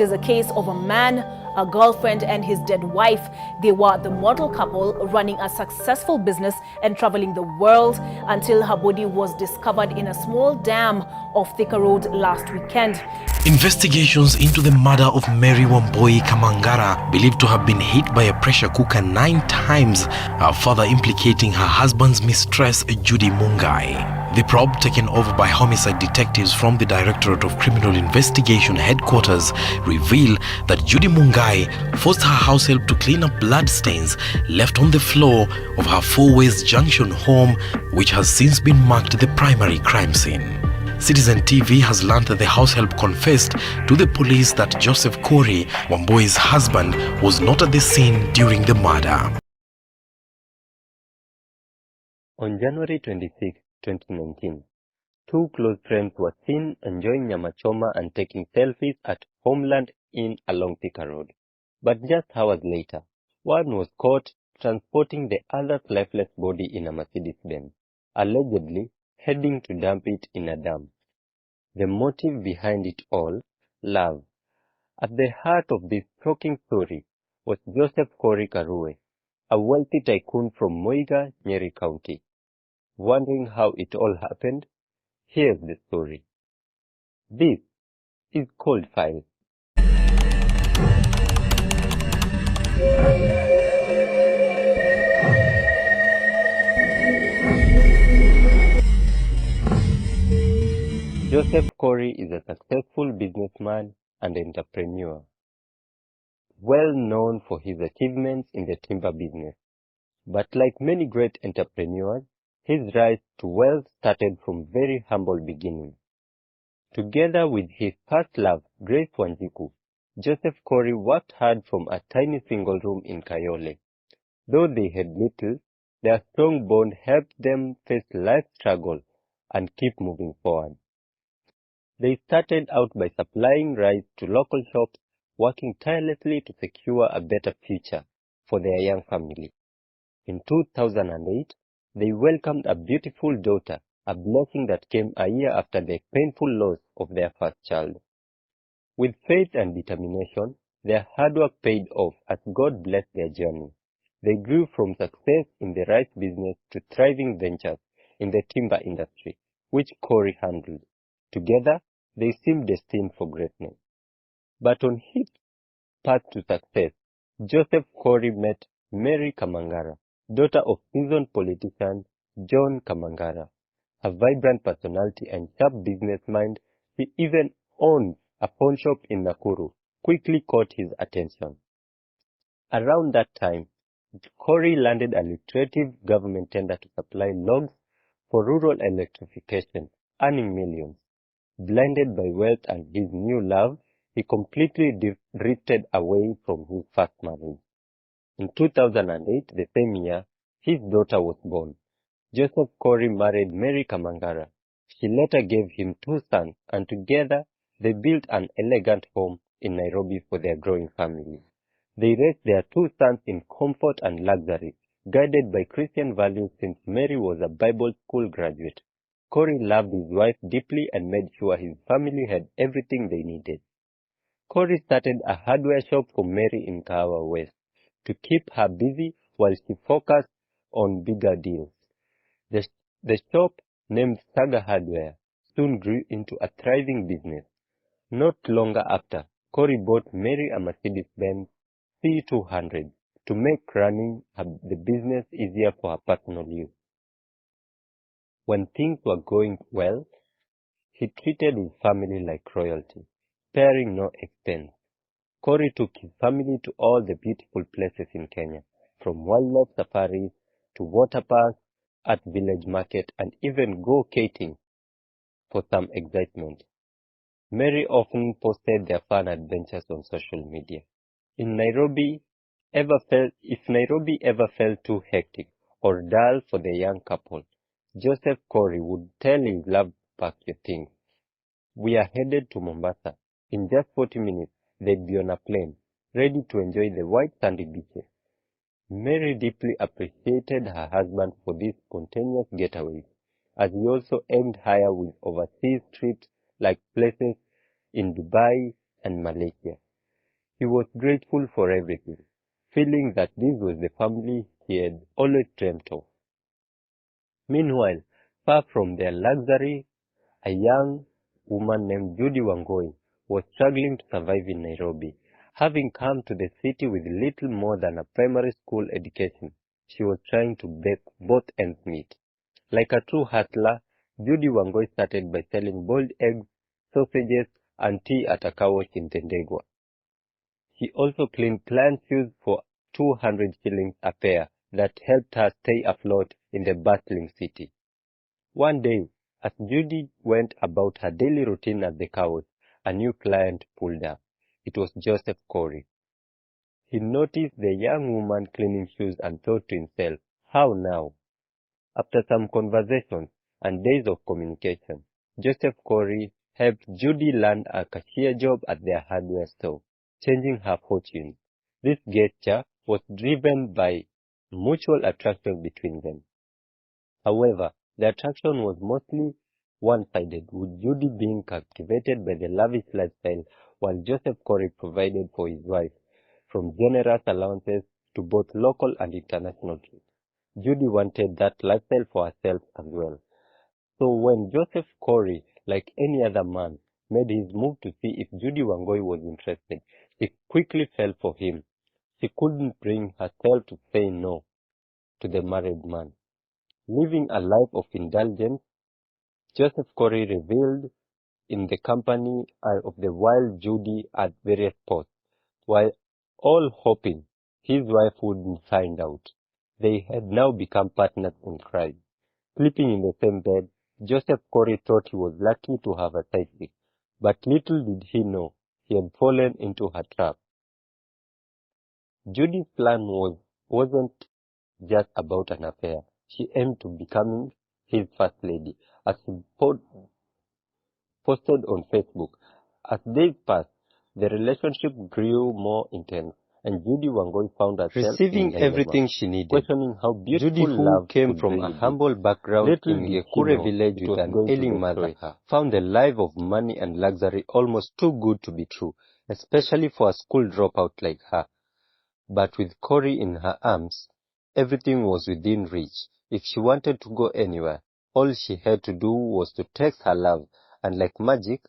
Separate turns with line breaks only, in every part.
It is a case of a man, a girlfriend, and his dead wife. They were the model couple running a successful business and traveling the world until her body was discovered in a small dam off Thika Road last weekend.
Investigations into the murder of Mary Wangui Kamangara, believed to have been hit by a pressure cooker 9 times, are further implicating her husband's mistress, Judy Wangui. The probe, taken over by homicide detectives from the Directorate of Criminal Investigation headquarters, reveal that Judy Wangui forced her house help to clean up blood stains left on the floor of her Four Ways Junction home, which has since been marked the primary crime scene. Citizen TV has learned that the house help confessed to the police that Joseph Corey, Wambui's husband, was not at the scene during the murder.
On January 26, 2019, two close friends were seen enjoying nyama choma and taking selfies at Homeland Inn along Thika Road. But just hours later, one was caught transporting the other's lifeless body in a Mercedes-Benz, allegedly heading to dump it in a dam. The motive behind it all, love. At the heart of this shocking story was Joseph Corey Karue, a wealthy tycoon from Muiga, Nyeri County. Wondering how it all happened? Here's the story. This is Cold Files. Joseph Corey is a successful businessman and entrepreneur, well known for his achievements in the timber business. But like many great entrepreneurs, his rise to wealth started from very humble beginnings. Together with his first love, Grace Wanjiku, Joseph Corey worked hard from a tiny single room in Kayole. Though they had little, their strong bond helped them face life struggle and keep moving forward. They started out by supplying rice to local shops, working tirelessly to secure a better future for their young family. In 2008, they welcomed a beautiful daughter, a blessing that came a year after the painful loss of their first child. With faith and determination, their hard work paid off as God blessed their journey. They grew from success in the rice business to thriving ventures in the timber industry, which Corey handled. Together, they seemed destined for greatness. But on his path to success, Joseph Corey met Mary Kamangara, daughter of seasoned politician John Kamangara. A vibrant personality and sharp business mind, he even owned a pawn shop in Nakuru, quickly caught his attention. Around that time, Corey landed a lucrative government tender to supply logs for rural electrification, earning millions. Blinded by wealth and his new love, he completely drifted away from his first marriage. In 2008, the same year, his daughter was born. Joseph Corey married Mary Kamangara. She later gave him 2 sons, and together they built an elegant home in Nairobi for their growing family. They raised their 2 sons in comfort and luxury, guided by Christian values since Mary was a Bible school graduate. Corey loved his wife deeply and made sure his family had everything they needed. Corey started a hardware shop for Mary in Kahawa West to keep her busy while she focused on bigger deals. The shop, named Saga Hardware, soon grew into a thriving business. Not longer after, Corey bought Mary a Mercedes-Benz C200 to make running the business easier for her personal use. When things were going well, he treated his family like royalty, sparing no expense. Corey took his family to all the beautiful places in Kenya, from wildlife safaris to water parks, at village market, and even go-kating for some excitement. Mary often posted their fun adventures on social media. If Nairobi ever felt too hectic or dull for the young couple, Joseph Corey would tell his love, pack your things. We are headed to Mombasa. In just 40 minutes, they'd be on a plane, ready to enjoy the white sandy beaches. Mary deeply appreciated her husband for these spontaneous getaways, as he also aimed higher with overseas trips like places in Dubai and Malaysia. He was grateful for everything, feeling that this was the family he had always dreamt of. Meanwhile, far from their luxury, a young woman named Judy Wangui was struggling to survive in Nairobi. Having come to the city with little more than a primary school education, she was trying to make both ends meet. Like a true hustler, Judy Wangui started by selling boiled eggs, sausages, and tea at a car wash in Tendegwa. She also cleaned client shoes for 200 shillings a pair that helped her stay afloat in the bustling city. One day, as Judy went about her daily routine at the car wash, a new client pulled up. It was Joseph Corey. He noticed the young woman cleaning shoes and thought to himself, how now? After some conversations and days of communication, Joseph Corey helped Judy land a cashier job at their hardware store, changing her fortune. This gesture was driven by mutual attraction between them. However, the attraction was mostly one-sided, with Judy being captivated by the lavish lifestyle, while Joseph Corey provided for his wife, from generous allowances to both local and international trips. Judy wanted that lifestyle for herself as well. So when Joseph Corey, like any other man, made his move to see if Judy Wangui was interested, she quickly fell for him. She couldn't bring herself to say no to the married man. Living a life of indulgence, Joseph Corey revealed in the company of the wild Judy at various posts, while all hoping his wife wouldn't find out. They had now become partners in crime. Sleeping in the same bed, Joseph Corey thought he was lucky to have a sidekick, but little did he know he had fallen into her trap. Judy's plan wasn't just about an affair. She aimed to becoming his first lady, as he posted on Facebook. As days passed, the relationship grew more intense, and Judy Wangui found herself receiving everything she needed, questioning how beautiful Judy, who love came from really a humble background in Gekure village with an ailing mother, found the life of money and luxury almost too good to be true, especially for a school dropout like her. But with Corey in her arms, everything was within reach. If she wanted to go anywhere, all she had to do was to text her love, and like magic,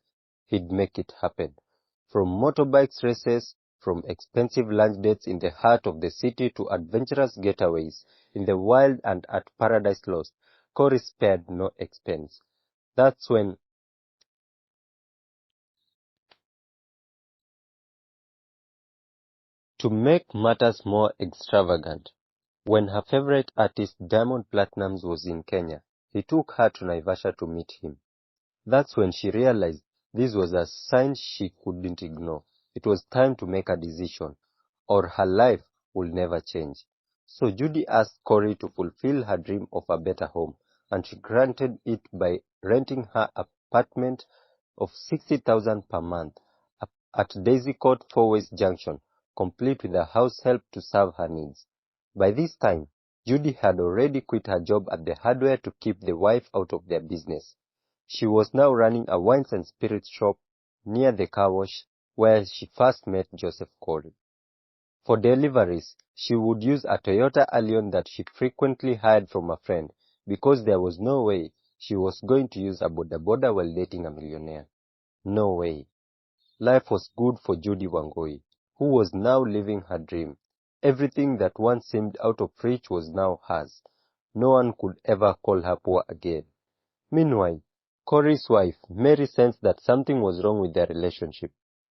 he'd make it happen. From motorbikes races, from expensive lunch dates in the heart of the city to adventurous getaways in the wild and at Paradise Lost, Corey spared no expense. That's when To make matters more extravagant, when her favorite artist Diamond Platnumz was in Kenya, he took her to Naivasha to meet him. That's when she realized this was a sign she couldn't ignore. It was time to make a decision, or her life would never change. So Judy asked Corey to fulfill her dream of a better home, and she granted it by renting her apartment of 60,000 per month at Daisy Court Fourways Junction, complete with a house help to serve her needs. By this time, Judy had already quit her job at the hardware to keep the wife out of their business. She was now running a wines and spirits shop near the car wash where she first met Joseph Corey. For deliveries, she would use a Toyota Allion that she frequently hired from a friend because there was no way she was going to use a boda boda while dating a millionaire. No way. Life was good for Judy Wangui, who was now living her dream. Everything that once seemed out of reach was now hers. No one could ever call her poor again. Meanwhile, Corey's wife, Mary, sensed that something was wrong with their relationship,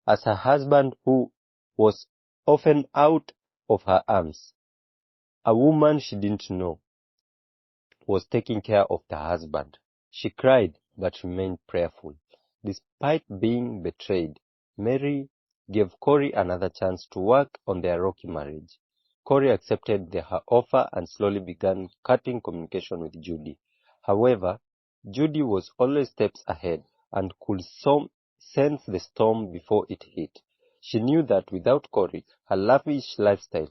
as her husband, who was often out of her arms, a woman she didn't know, was taking care of the husband. She cried but remained prayerful. Despite being betrayed, Mary gave Corey another chance to work on their rocky marriage. Corey accepted her offer and slowly began cutting communication with Judy. However, Judy was always steps ahead and could sense the storm before it hit. She knew that without Corey, her lavish lifestyle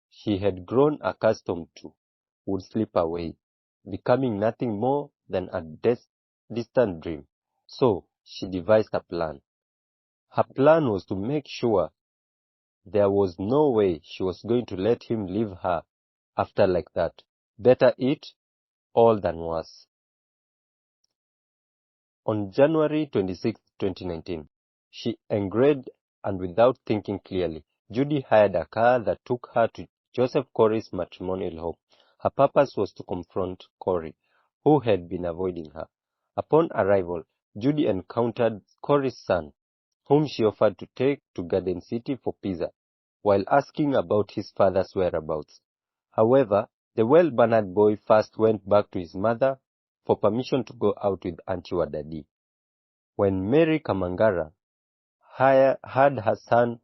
she had grown accustomed to would slip away, becoming nothing more than a distant dream. So she devised a plan. Her plan was to make sure There was no way she was going to let him leave her after like that. Better it all than worse. On January 26, 2019, she engraved, and without thinking clearly, Judy hired a car that took her to Joseph Corey's matrimonial home. Her purpose was to confront Corey, who had been avoiding her. Upon arrival, Judy encountered Corey's son, whom she offered to take to Garden City for pizza, while asking about his father's whereabouts. However, the well-mannered boy first went back to his mother for permission to go out with Auntie Wadadi. When Mary Kamangara had her son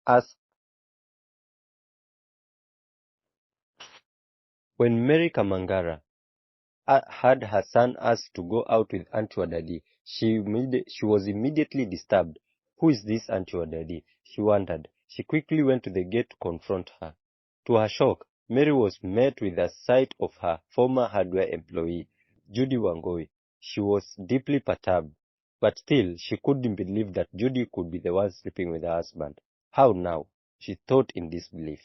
asked to go out with Auntie Wadadi, she was immediately disturbed. Who is this Auntie Wadadi? She wondered. She quickly went to the gate to confront her. To her shock, Mary was met with the sight of her former hardware employee, Judy Wangui. She was deeply perturbed, but still she couldn't believe that Judy could be the one sleeping with her husband. How now? She thought in disbelief.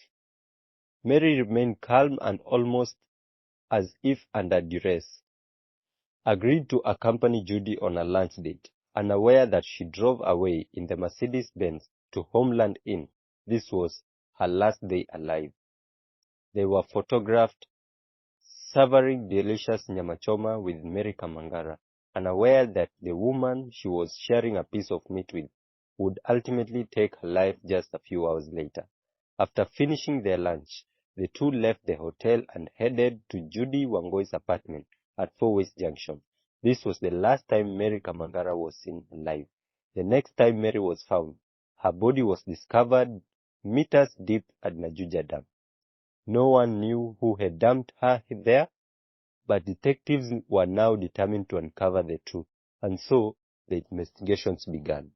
Mary remained calm and almost as if under duress, agreed to accompany Judy on a lunch date, unaware that she drove away in the Mercedes-Benz to Homeland Inn. This was her last day alive. They were photographed savoring delicious nyama choma with Mary Kamangara, unaware that the woman she was sharing a piece of meat with would ultimately take her life just a few hours later. After finishing their lunch, the two left the hotel and headed to Judy Wangui's apartment at Four West Junction. This was the last time Mary Kamangara was seen alive. The next time Mary was found, her body was discovered meters deep at Najuja Dam. No one knew who had dumped her there, but detectives were now determined to uncover the truth, and so the investigations began.